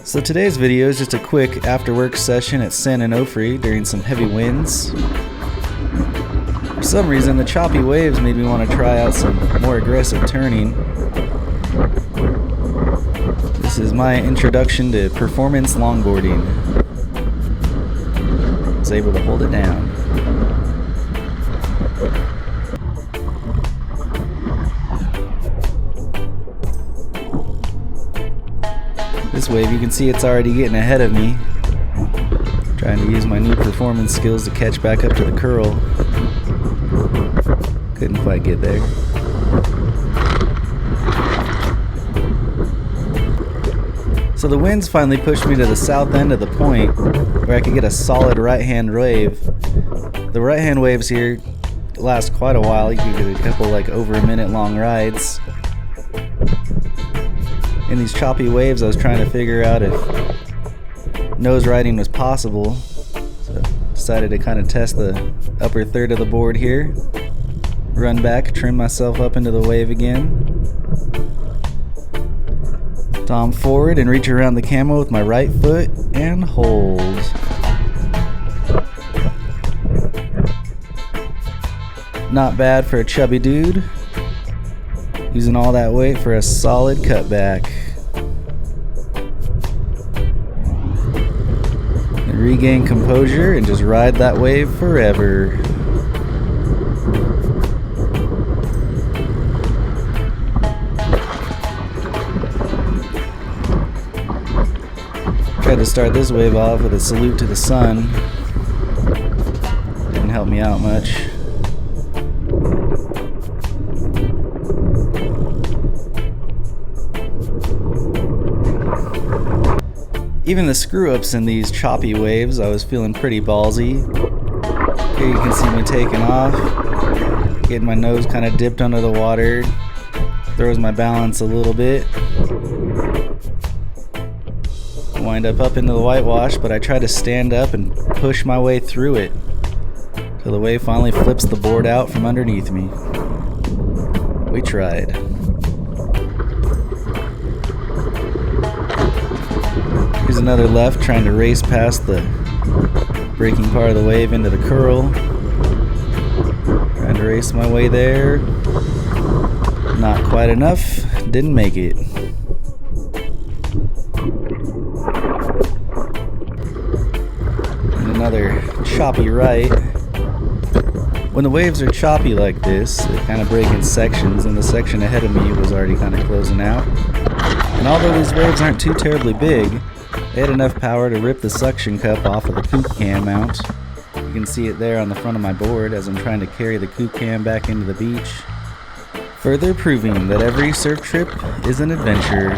So today's video is just a quick after-work session at San Onofre during some heavy winds. For some reason, the choppy waves made me want to try out some more aggressive turning. This is my introduction to performance longboarding. I was able to hold it down. This wave, you can see it's already getting ahead of me. Trying to use my new performance skills to catch back up to the curl. Couldn't quite get there. So the winds finally pushed me to the south end of the point where I could get a solid right-hand wave. The right-hand waves here last quite a while. You can get a couple like over a minute long rides. In these choppy waves, I was trying to figure out if nose riding was possible, so decided to kind of test the upper third of the board here, run back, trim myself up into the wave again, tom forward and reach around the camo with my right foot and hold. Not bad for a chubby dude. Using all that weight for a solid cutback. And regain composure and just ride that wave forever. Tried to start this wave off with a salute to the sun. Didn't help me out much. Even the screw-ups in these choppy waves, I was feeling pretty ballsy. Here you can see me taking off, getting my nose kind of dipped under the water, throws my balance a little bit. Wind up into the whitewash, but I try to stand up and push my way through it till the wave finally flips the board out from underneath me. We tried. Here's another left, trying to race past the breaking part of the wave into the curl. Trying to race my way there. Not quite enough. Didn't make it. And another choppy right. When the waves are choppy like this, they kind of break in sections, and the section ahead of me was already kind of closing out. And although these waves aren't too terribly big, they had enough power to rip the suction cup off of the coupe cam mount. You can see it there on the front of my board as I'm trying to carry the coupe cam back into the beach. Further proving that every surf trip is an adventure.